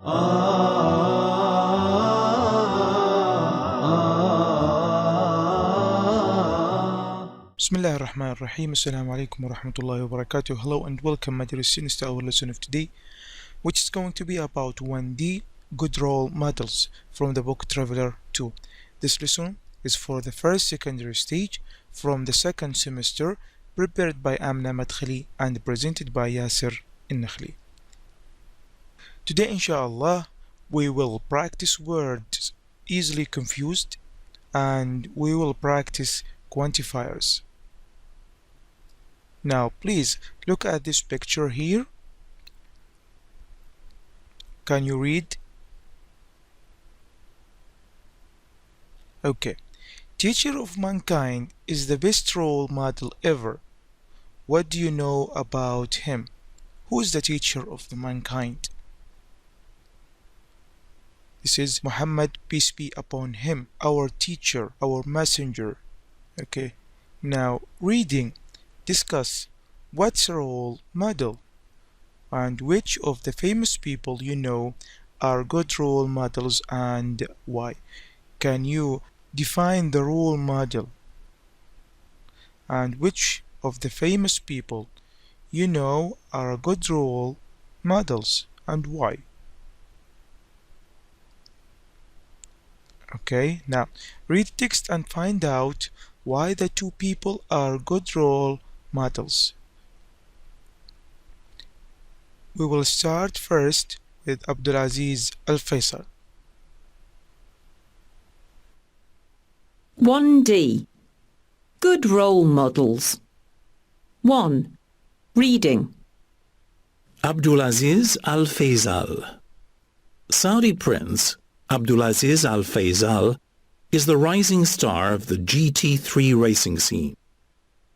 Bismillah ar-Rahman ar-Rahim. Assalamu alaikum wa rahmatullahi wa barakatuh. Hello and welcome, my dear students, to our lesson of today, which is going to be about 1D good role models from the book Traveler 2. This lesson is for the first secondary stage from the second semester, prepared by Amna Madkhali and presented by Yasser Al-Nakhli. Today, inshallah, we will practice words easily confused and we will practice quantifiers. Now, please look at this picture here. Can you read? Okay. Teacher of mankind is the best role model ever. What do you know about him? Who is the teacher of the mankind? This is Muhammad, peace be upon him, our teacher, our messenger. Okay. Now, reading. Discuss what's a role model and which of the famous people you know are good role models and why. Can you define the role model and which of the famous people you know are good role models and why. Okay, now read text and find out why the two people are good role models. We will start first with Abdulaziz Al-Faisal. 1D. Good role models. 1. Reading. Abdulaziz Al-Faisal. Saudi Prince Abdulaziz Al-Faisal is the rising star of the GT3 racing scene.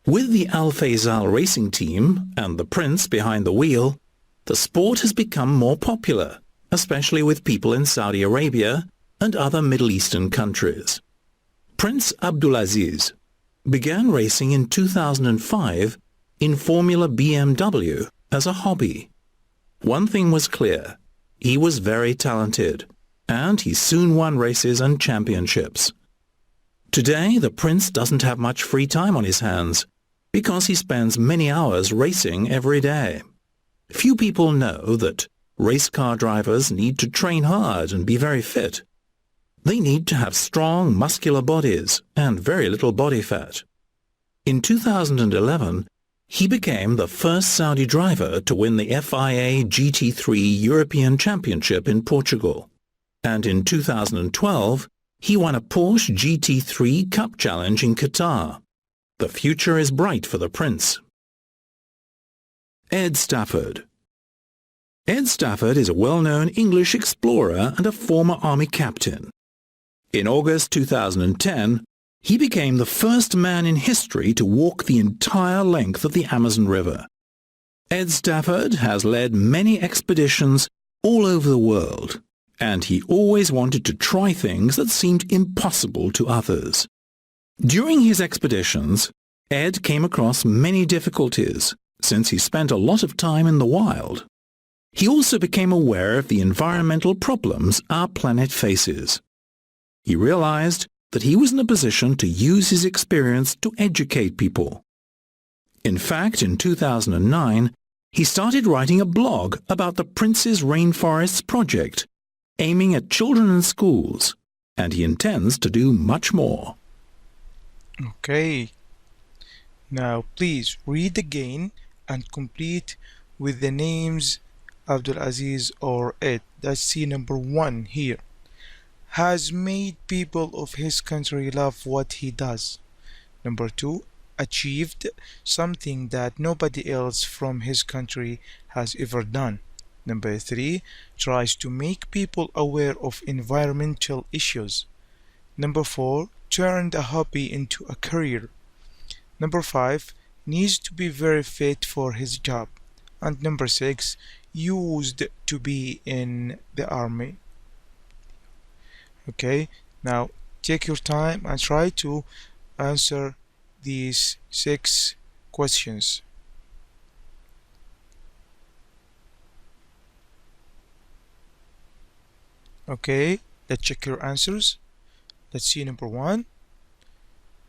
With the Al-Faisal racing team and the prince behind the wheel, the sport has become more popular, especially with people in Saudi Arabia and other Middle Eastern countries. Prince Abdulaziz began racing in 2005 in Formula BMW as a hobby. One thing was clear, he was very talented, and he soon won races and championships. Today, the prince doesn't have much free time on his hands because he spends many hours racing every day. Few people know that race car drivers need to train hard and be very fit. They need to have strong, muscular bodies and very little body fat. In 2011, he became the first Saudi driver to win the FIA GT3 European Championship in Portugal. And in 2012, he won a Porsche GT3 Cup Challenge in Qatar. The future is bright for the prince. Ed Stafford. Ed Stafford is a well-known English explorer and a former army captain. In August 2010, he became the first man in history to walk the entire length of the Amazon River. Ed Stafford has led many expeditions all over the world, and he always wanted to try things that seemed impossible to others. During his expeditions, Ed came across many difficulties, since he spent a lot of time in the wild. He also became aware of the environmental problems our planet faces. He realized that he was in a position to use his experience to educate people. In fact, in 2009, he started writing a blog about the Prince's Rainforests project, aiming at children and schools, and he intends to do much more. Okay. Now please read again and complete with the names Abdulaziz or Ed. That's C number 1 here. Has made people of his country love what he does. Number 2. Achieved something that nobody else from his country has ever done. Number 3. Tries to make people aware of environmental issues. Number 4. Turned a hobby into a career. Number 5. Needs to be very fit for his job. And number 6. Used to be in the army. Okay, now take your time and try to answer these 6 questions. Okay, let's check your answers. Let's see number 1.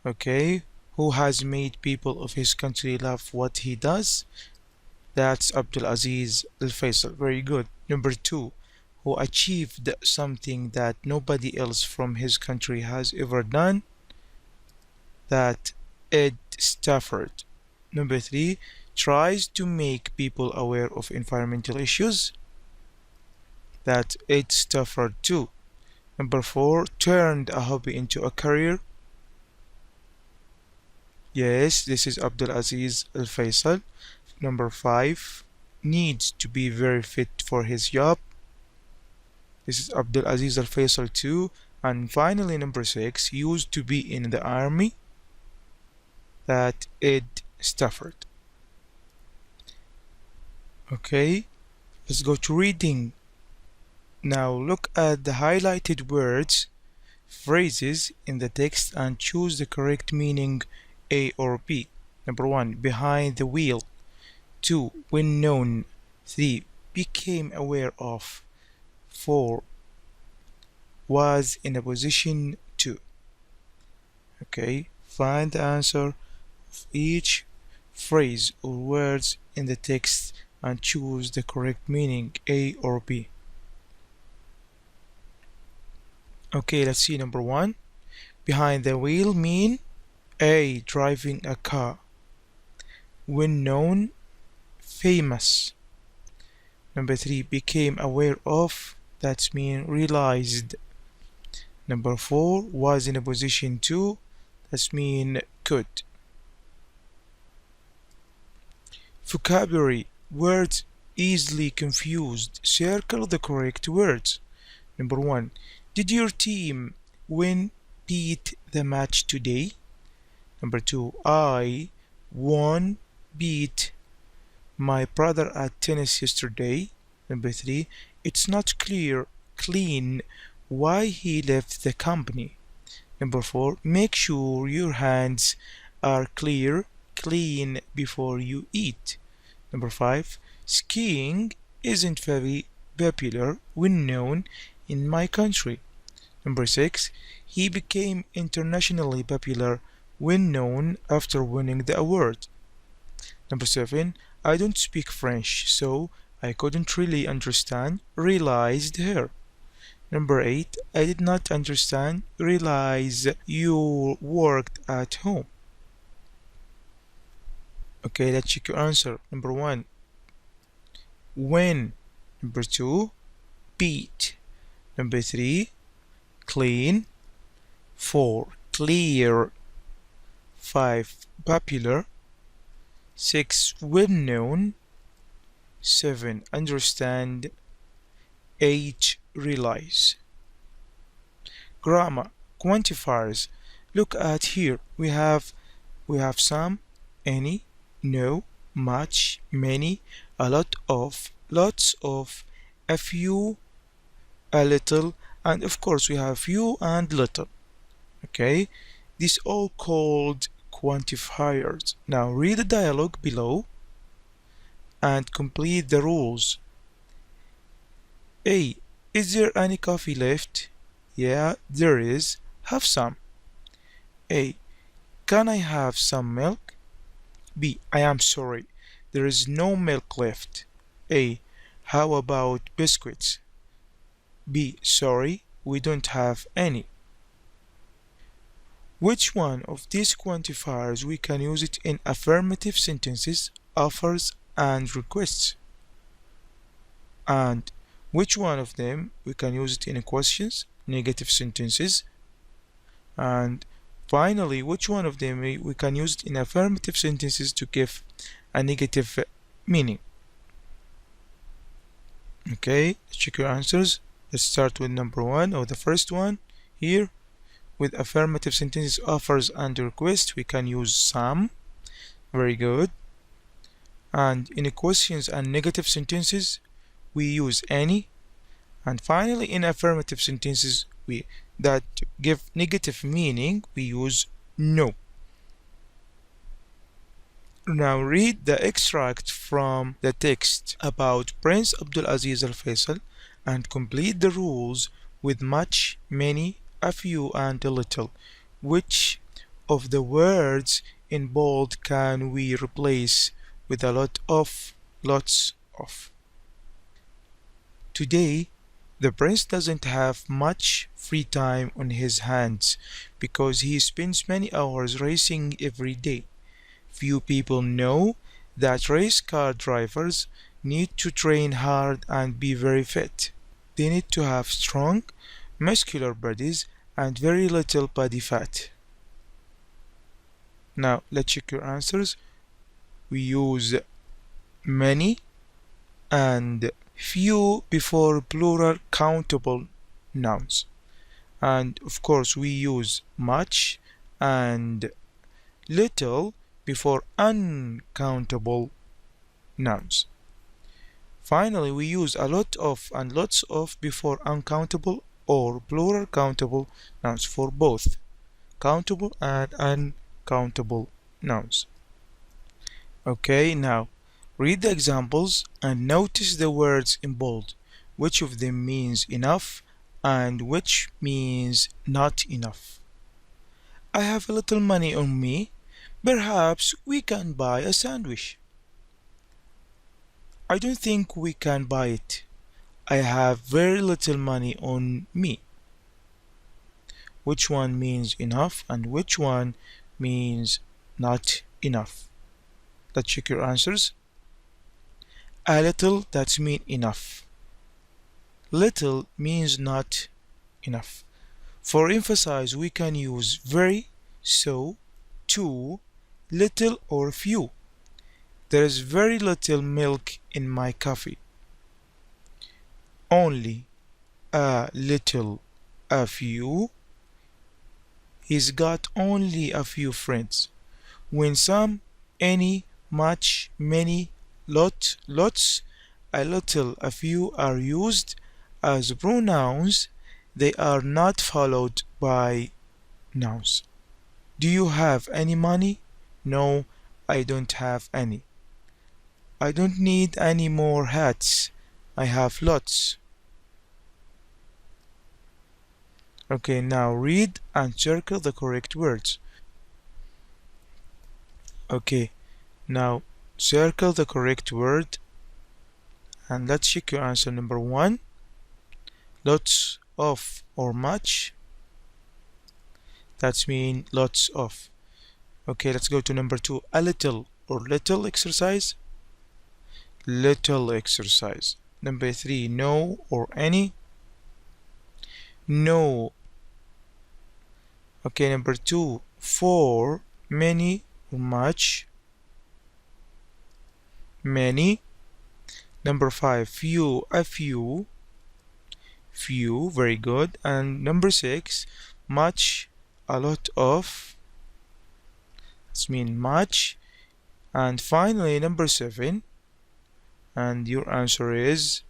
Okay, who has made people of his country love what he does? That's Abdulaziz Al-Faisal. Very good. Number 2, who achieved something that nobody else from his country has ever done? That Ed Stafford. Number 3, tries to make people aware of environmental issues? That Ed Stafford too. Number 4, turned a hobby into a career? Yes, this is Abdulaziz Al-Faisal. Number 5, needs to be very fit for his job? This is Abdulaziz Al-Faisal too. And finally, number 6, used to be in the army? That Ed Stafford. Okay, let's go to reading. Now look at the highlighted words, phrases in the text and choose the correct meaning, A or B. Number 1, behind the wheel. 2, when known. 3, became aware of. 4, was in a position to. Okay, find the answer of each phrase or words in the text and choose the correct meaning, A or B. Okay, let's see number 1. Behind the wheel mean A, driving a car. When known, famous. Number 3, became aware of, that's mean realized. Number 4, was in a position to, that's mean could. Vocabulary, words easily confused. Circle the correct words. Number 1, did your team beat the match today? Number 2, I beat my brother at tennis yesterday. Number 3, it's not clean why he left the company. Number 4, make sure your hands are clean before you eat. Number 5, skiing isn't very popular when known in my country. Number 6, he became internationally popular when known after winning the award. Number 7, I don't speak French, so I couldn't really understand, realized her. Number 8, I did not understand, realize you worked at home. Okay, let's check your answer. Number 1, when. Number 2, beat. Number 3, clean. 4, clear. 5, popular. 6, well known. 7, understand. 8, realize. Grammar, quantifiers. Look at here. We have some, any, no, much, many, a lot of, lots of, a few, a little, and of course we have few and little. Okay, these all called quantifiers. Now read the dialogue below and complete the rules. A, is there any coffee left? Yeah, there is. Have some. A, can I have some milk? B, I am sorry, there is no milk left. A, how about biscuits? B, sorry, we don't have any. Which one of these quantifiers we can use it in affirmative sentences, offers, and requests? And which one of them we can use it in questions, negative sentences? And finally, which one of them we can use it in affirmative sentences to give a negative meaning? Okay, let's check your answers. Let's start with number 1 or the first one here. With affirmative sentences, offers, and request, we can use some. Very good. And in questions and negative sentences, we use any. And finally, in affirmative sentences that give negative meaning, we use no. Now read the extract from the text about Prince Abdulaziz Al Faisal and complete the rules with much, many, a few, and a little. Which of the words in bold can we replace with a lot of, lots of? Today, the prince doesn't have much free time on his hands because he spends many hours racing every day. Few people know that race car drivers need to train hard and be very fit. They need to have strong, muscular bodies and very little body fat. Now, let's check your answers. We use many and few before plural countable nouns. And of course, we use much and little before uncountable nouns. Finally, we use a lot of and lots of before uncountable or plural countable nouns for both countable and uncountable nouns. Okay, now read the examples and notice the words in bold. Which of them means enough and which means not enough? I have a little money on me. Perhaps we can buy a sandwich. I don't think we can buy it. I have very little money on me. Which one means enough and which one means not enough? Let's check your answers. A little, that means enough. Little means not enough. For emphasize, we can use very, so, too, little, or few. There is very little milk in my coffee. Only, a little, a few. He's got only a few friends. When some, any, much, many, lot, lots, a little, a few are used as pronouns, they are not followed by nouns. Do you have any money? No, I don't have any. I don't need any more hats. I have lots. Okay, now read and circle the correct words. Okay, now circle the correct word and let's check your answer. Number 1, lots of or much. That's mean lots of. Okay, let's go to number 2, a little or little exercise. Little exercise. Number 3, no or any. No. Okay, number 2, for, many or much. Many. Number 5, few, a few. Few, very good. And number 6, much, a lot of. That's mean much. And finally, number 7, and your answer is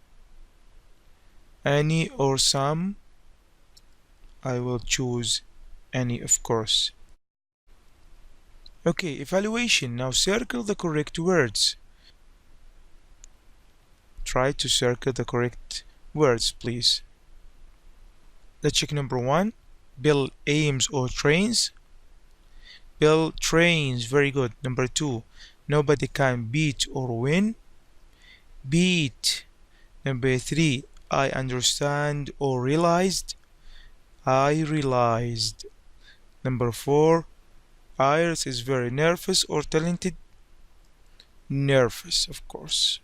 any or some. I will choose any, of course. Okay, evaluation. Now circle the correct words. Try to circle the correct words, please. Let's check number 1. Bill aims or trains. Bill trains, very good. Number 2, nobody can beat or win. Beat. Number 3, I understand or realized. I realized. Number 4, Iris is very nervous or talented. Nervous, of course.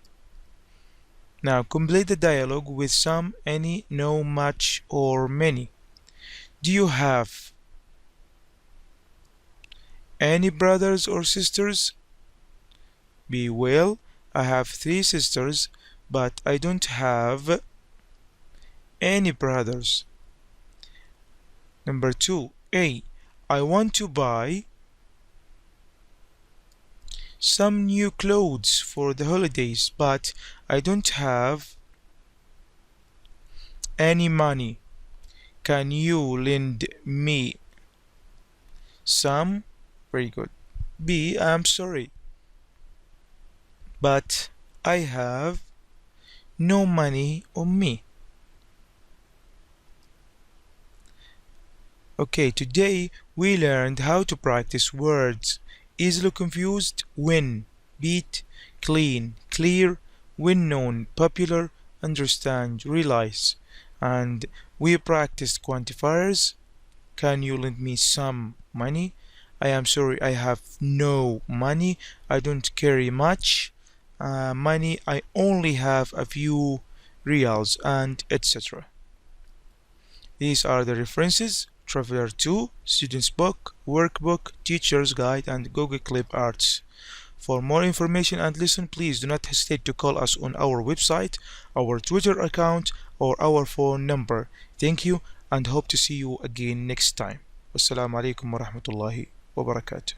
Now complete the dialogue with some, any, no, much, or many. Do you have any brothers or sisters? B. Well, I have 3 sisters, but I don't have any brothers. Number 2, A. I want to buy some new clothes for the holidays, but I don't have any money. Can you lend me some? Very good. B. I'm sorry, but I have no money on me. Okay, today we learned how to practice words. Easily confused, win, beat, clean, clear, win known, popular, understand, realize. And we practiced quantifiers. Can you lend me some money? I am sorry, I have no money. I don't carry much money. I only have a few reals and etc. These are the references: Traveler 2, Student's Book, Workbook, Teacher's Guide, and Google Clip Arts. For more information and listen, please do not hesitate to call us on our website, our Twitter account, or our phone number. Thank you and hope to see you again next time. Wassalamu alaikum wa rahmatullahi wa barakatuh.